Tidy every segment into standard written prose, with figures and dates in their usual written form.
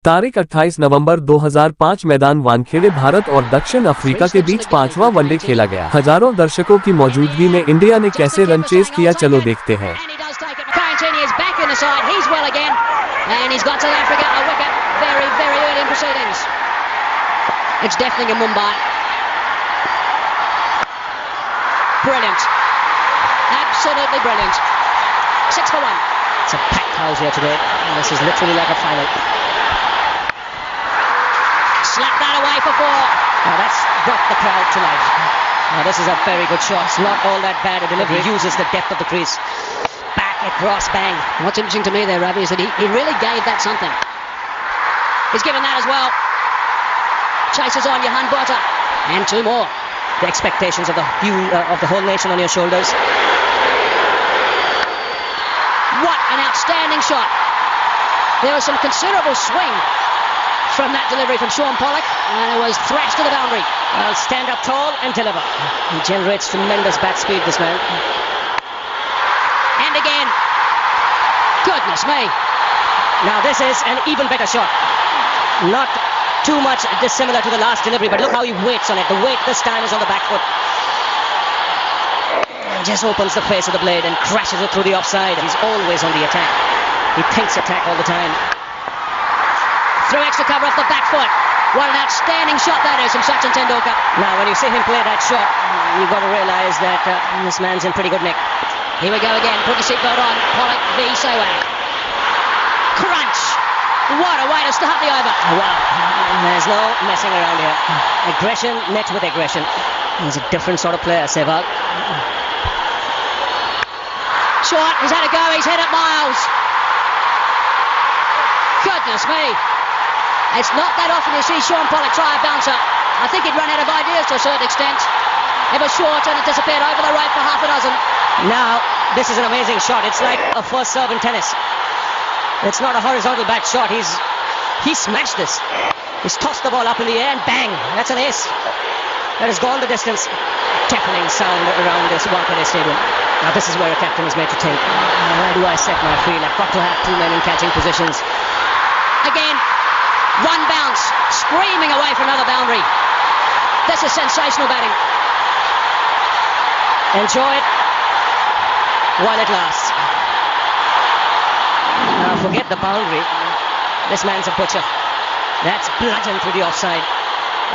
तारीख 28 नवंबर 2005 मैदान वानखेड़े भारत और दक्षिण अफ्रीका के बीच 5वां वनडे खेला गया। हजारों दर्शकों की मौजूदगी में इंडिया ने कैसे रन चेस किया, चलो देखते हैं। Brilliant. Absolutely brilliant. 6 for 1. It's a packed house here today. This is literally like a final. Slap that away for 4. Now that's brought the crowd to life. Now this is a very good shot. It's not all that bad a delivery. He uses the depth of the crease. Back across, bang. What's interesting to me there, Ravi, is that he really gave that something. He's given that as well. Chases on Johan Botta. And 2 more. The expectations of the whole nation on your shoulders. What an outstanding shot. There was some considerable swing from that delivery from Sean Pollock, and it was thrashed to the boundary. Stand up tall and deliver. He generates tremendous bat speed, this man. And again. Goodness me. Now this is an even better shot. Not too much dissimilar to the last delivery, but look how he waits on it. The weight this time is on the back foot. Just opens the face of the blade and crashes it through the offside. He's always on the attack. He thinks attack all the time. Through extra cover off the back foot. What an outstanding shot that is from Sachin Tendulkar. Now when you see him play that shot, you've got to realise that this man's in pretty good nick. Here we go again. Put your seatbelt on. Pollock v. Sehwag. Crunch! What a way to start the over. Wow. There's no messing around here. Aggression met with aggression. He's a different sort of player, Sehwag. Short, he's had a go, he's hit it miles. Goodness me. It's not that often you see Sean Pollock try a bouncer. I think he'd run out of ideas to a certain extent. It was short and it disappeared over the rope for half a dozen. Now, this is an amazing shot. It's like a first serve in tennis. It's not a horizontal bat shot. He smashed this. He's tossed the ball up in the air and bang, that's an ace. That has gone the distance. Deafening sound around this Wankhede Stadium. Now this is where a captain is made to think. Where do I set my field? I've got to have 2 men in catching positions. Again, one bounce, screaming away for another boundary. This is sensational batting. Enjoy it while it lasts. Now forget the boundary. This man's a butcher. That's bludgeoned through the offside.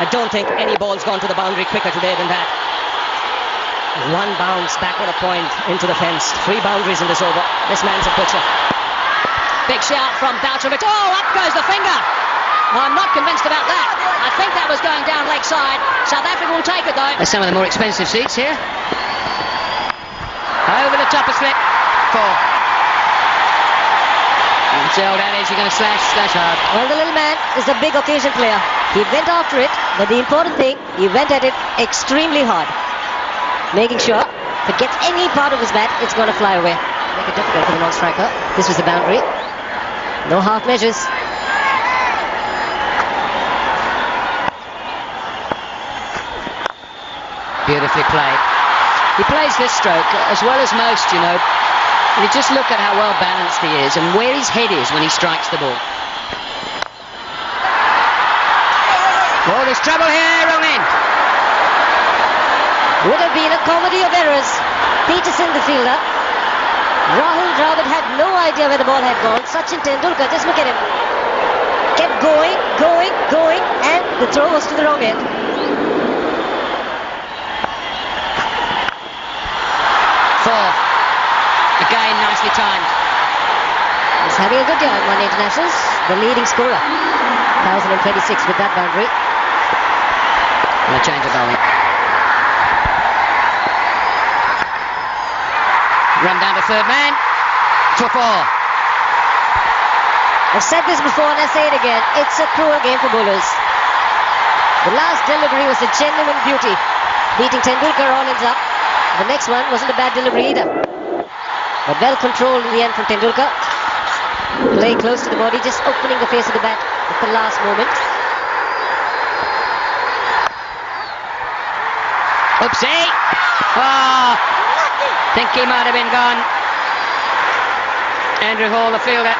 I don't think any ball's gone to the boundary quicker today than that. One bounce, backward a point, into the fence. 3 boundaries in this over. This man's a butcher. Big shout from Boutrovic. Oh, up goes the finger. I'm not convinced about that. I think that was going down leg side. South Africa will take it though. There's some of the more expensive seats here. Over the top of slip. 4. It's the old adage, you're going to slash hard. Well, the little man is a big occasion player. He went after it, but the important thing, he went at it extremely hard. Making sure, if it gets any part of his bat, it's going to fly away. Make it difficult for the non-striker. This was the boundary. No half measures. Beautifully played. He plays this stroke as well as most, you know. You just look at how well balanced he is and where his head is when he strikes the ball. Oh, there's trouble here, wrong end. Would have been a comedy of errors. Peterson, the fielder. Rahul Dravid had no idea where the ball had gone. Sachin Tendulkar, just look at him. Kept going, and the throw was to the wrong end. Again, nicely timed. He's having a good year in 1 internationals. The leading scorer. 1026 with that boundary. And a change of bowling. Run down to third man. For 4. I've said this before and I say it again. It's a cruel game for bowlers. The last delivery was a genuine beauty. Beating Tendulkar all ends up. The next one wasn't a bad delivery either. But well controlled in the end from Tendulkar. Play close to the body, just opening the face of the bat at the last moment. Oopsie! Oh, think he might have been gone. Andrew Hall, the fielder,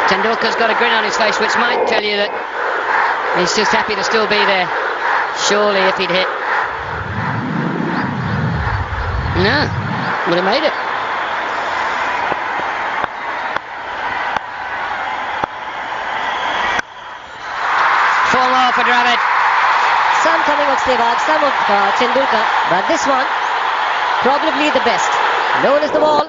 Tendulkar's got a grin on his face, which might tell you that he's just happy to still be there. Surely if he'd hit. No, would have made it. Four more for Dravid. Some coming of Sehwag, some of Tendulkar, but this one probably the best. Known as the wall.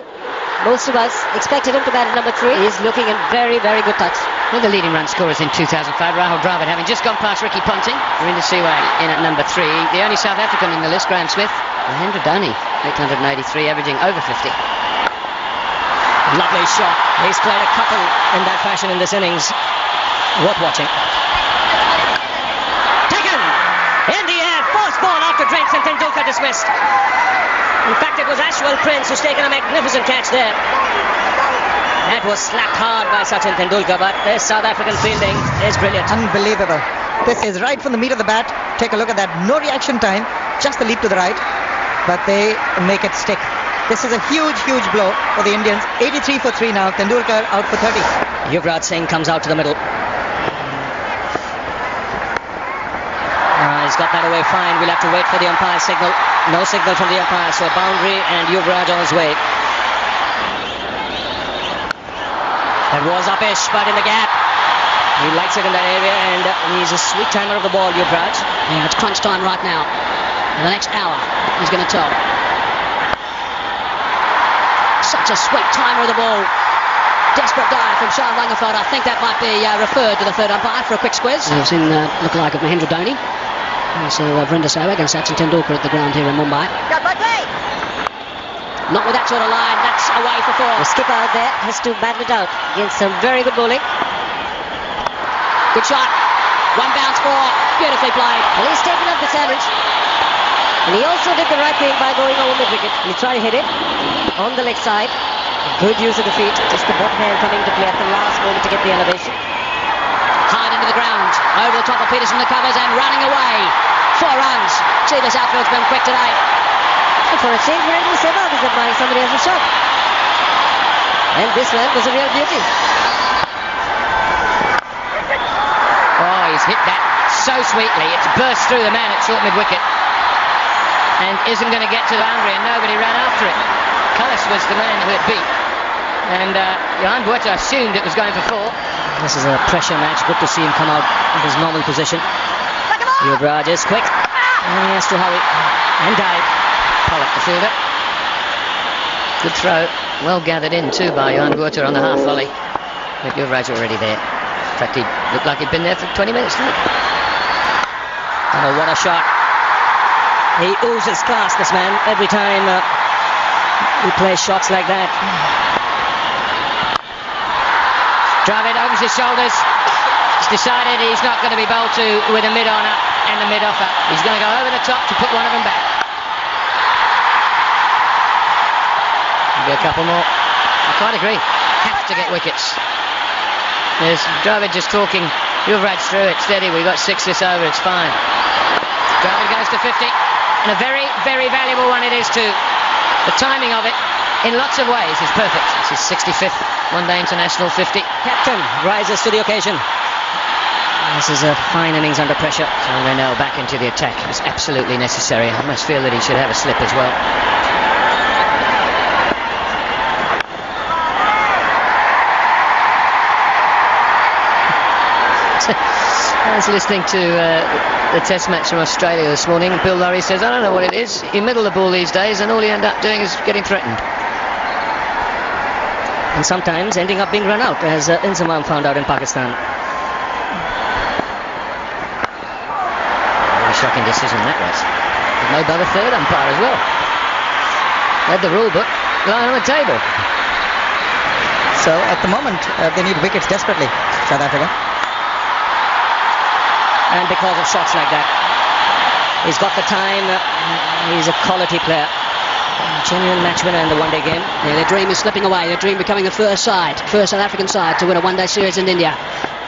Most of us expected him to bat at number 3. He's looking in very, very good touch. One of the leading run scorers in 2005, Rahul Dravid, having just gone past Ricky Ponting. Virender Sehwag in at number 3. The only South African in the list, Graham Smith. Mahendra Dhoni, 883, averaging over 50. Lovely shot. He's played a couple in that fashion in this innings. Worth watching. Taken! In the air, first ball after drinks, and Tendulkar dismissed. In fact, it was Ashwell Prince who's taken a magnificent catch there. That was slapped hard by Sachin Tendulkar, but their South African fielding is brilliant. Unbelievable. This is right from the meat of the bat. Take a look at that. No reaction time. Just a leap to the right. But they make it stick. This is a huge, huge blow for the Indians. 83 for 3 now. Tendulkar out for 30. Yuvraj Singh comes out to the middle. He's got that away fine. We'll have to wait for the umpire signal. No signal from the umpire, so a boundary and Yuvraj on his way. That was uppish, but in the gap. He likes it in that area, and he's a sweet timer of the ball, Yuvraj. Yeah, it's crunch time right now. In the next hour, he's going to tell. Such a sweet timer of the ball. Desperate dive from Shah Langafeld. I think that might be referred to the third umpire for a quick squiz. We've seen look-alike of Mahendra Dhoni. So Virender Sehwag and Sachin Tendulkar at the ground here in Mumbai. Not with that sort of line. That's away for 4. The skipper out there has to battle it out against some very good bowling. Good shot. One bounce 4. Beautifully played. And he's taken up the challenge. And he also did the right thing by going over mid-wicket. He tried to hit it on the leg side. Good use of the feet. Just the bottom hand coming to play at the last moment to get the elevation. Hard into the ground. Over the top of Peterson, the covers, and running away. 4 runs. Gee, this outfield's been quick today. And for a change, Virender Sehwag is admiring somebody else's shot. And this one was a real beauty. Oh, he's hit that so sweetly. It's burst through the man at short mid-wicket. And isn't going to get to the boundary, and nobody ran after it. Cullis was the man who had beat. And Johan Botha assumed it was going for 4. This is a pressure match. Good to see him come out of his normal position. Yuvraj is quick. And he has to hurry. And dive. Pollock, the fielder. Good throw. Well gathered in too by Johan Botha on the half volley. But Yuvraj already there. In fact, he looked like he'd been there for 20 minutes. Oh, what a shot. He oozes class, this man. Every time he plays shots like that. Dravid opens his shoulders. He's decided he's not going to be bowled to with a mid-on-up and a mid-offer. He's going to go over the top to put one of them back. Maybe a couple more. I quite agree. Have to get wickets. There's Dravid just talking. Yuvraj through it. Steady. We've got 6 this over. It's fine. Dravid goes to 50. And a very, very valuable one it is too. The timing of it, in lots of ways, is perfect. It's his 65th one-day international 50. Captain rises to the occasion. This is a fine innings under pressure. So Renell back into the attack. It's absolutely necessary. I almost feel that he should have a slip as well. I was listening to the test match from Australia this morning. Bill Lurry says, I don't know what it is. You middle the ball these days and all you end up doing is getting threatened. And sometimes ending up being run out, as Inzamam found out in Pakistan. Very shocking decision that was. Made by the third umpire as well. Read the rule book, lying on the table. So at the moment, they need wickets desperately, South Africa. And because of shots like that, he's got the time. He's a quality player. Genuine match winner in the one-day game. Yeah, their dream is slipping away. Their dream becoming the first South African side to win a one-day series in India.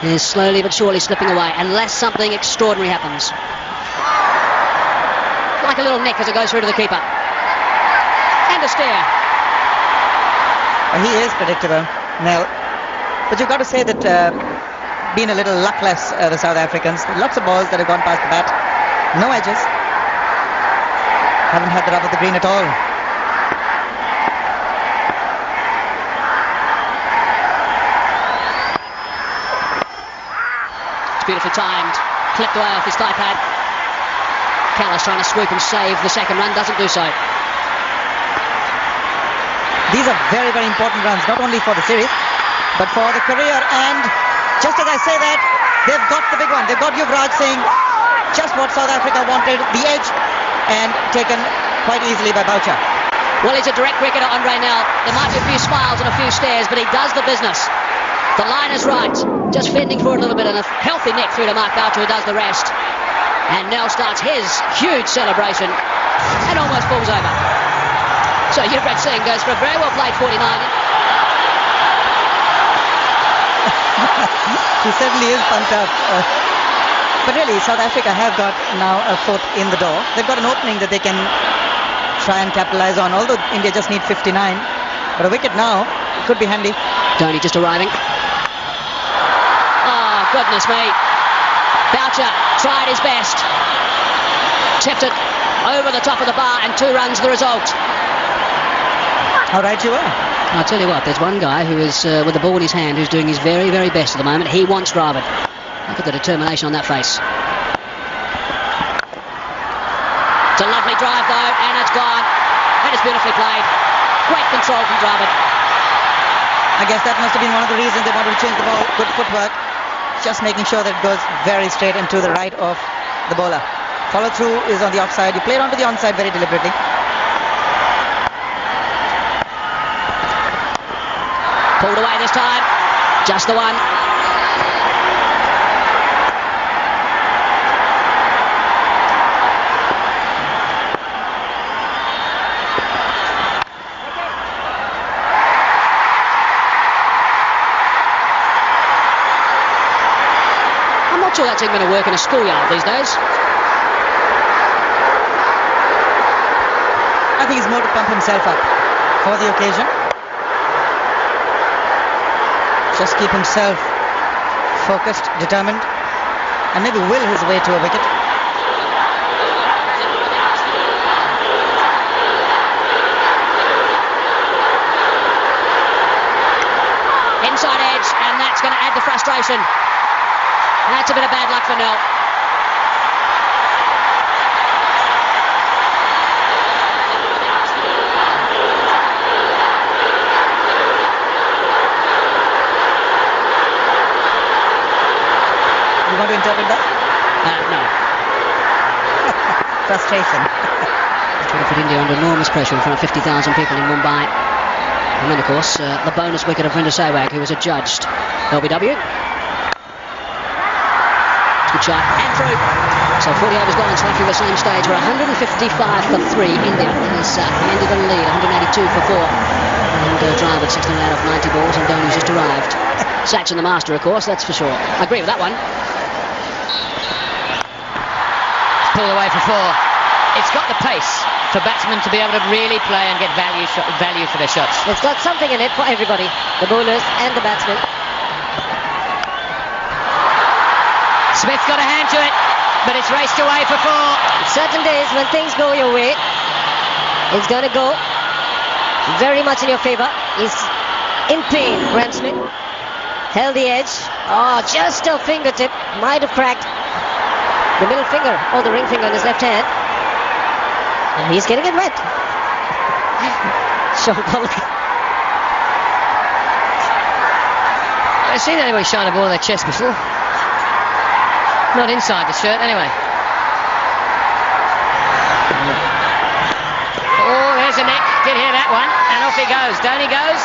Is slowly but surely slipping away unless something extraordinary happens. Like a little nick as it goes through to the keeper. And a steer. He is predictable. Now, But you've got to say that been a little luckless, the South Africans. Lots of balls that have gone past the bat. No edges. Haven't had the rub of the green at all. It's beautifully timed. Clipped away off his thigh pad. Callis trying to swoop and save the second run. Doesn't do so. These are very, very important runs, not only for the series, but for the career. And just as I say that, they've got the big one. They've got Yuvraj Singh, just what South Africa wanted, the edge, and taken quite easily by Boucher. Well, he's a direct cricketer, Andre Nel. There might be a few smiles and a few stares, but he does the business. The line is right. Just fending for it a little bit, and a healthy net through to Mark Boucher, who does the rest. And Nel starts his huge celebration and almost falls over. So Yuvraj Singh goes for a very well played 49. He certainly is pumped up. But really, South Africa have got now a foot in the door. They've got an opening that they can try and capitalize on, although India just need 59. But a wicket now could be handy. Dhoni just arriving. Oh, goodness me. Boucher tried his best. Tipped it over the top of the bar, and 2 runs the result. How right you are. I'll tell you what, there's one guy who is with the ball in his hand who's doing his very, very best at the moment. He wants Dravid. Look at the determination on that face. It's a lovely drive though, and it's gone. And it's beautifully played. Great control from Dravid. I guess that must have been one of the reasons they wanted to change the ball. Good footwork. Just making sure that it goes very straight and to the right of the bowler. Follow through is on the offside. You played onto the onside very deliberately. Pulled away this time. Just the one. I'm not sure that's even going to work in a schoolyard these days. I think it's more to pump himself up for the occasion. Just keep himself focused, determined, and maybe will his way to a wicket. Inside edge, and that's going to add the frustration. That's a bit of bad luck for Nel. You want to interpret that? No. Frustration. Trying to put India under enormous pressure in front of 50,000 people in Mumbai. And then, of course, the bonus wicket of Vrinder Sehwag, who was adjudged LBW. Good shot, and through. So 40 overs gone, South Africa the same stage. We're 155 for 3. India has ended the lead, 182 for 4. And drive at 16 out of 90 balls, and Dhoni's just arrived. Sachin the master, of course, that's for sure. I agree with that one. Pulled away for 4. It's got the pace for batsmen to be able to really play and get value for their shots. It's got something in it for everybody, the bowlers and the batsmen. Smith got a hand to it, but it's raced away for 4. Certain days when things go your way, it's going to go very much in your favour. He's in pain, Graeme Smith. Held the edge. Oh, just a fingertip. Might have cracked the middle finger or the ring finger on his left hand. And he's getting it wet. Sean Pollock. I've seen anybody shine a ball in their chest before. Not inside the shirt, anyway. Oh, there's a nick. Did hear that one. And off he goes. Down he goes.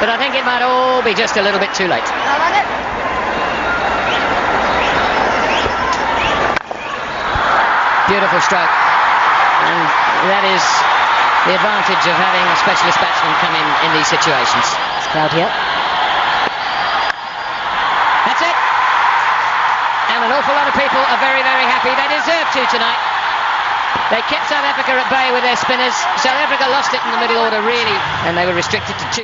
But I think it might all be just a little bit too late. Beautiful stroke. And that is the advantage of having a specialist batsman come in these situations. This crowd here. That's it. And an awful lot of people are very, very happy. They deserve to tonight. They kept South Africa at bay with their spinners. South Africa lost it in the middle order, really, and they were restricted to 2.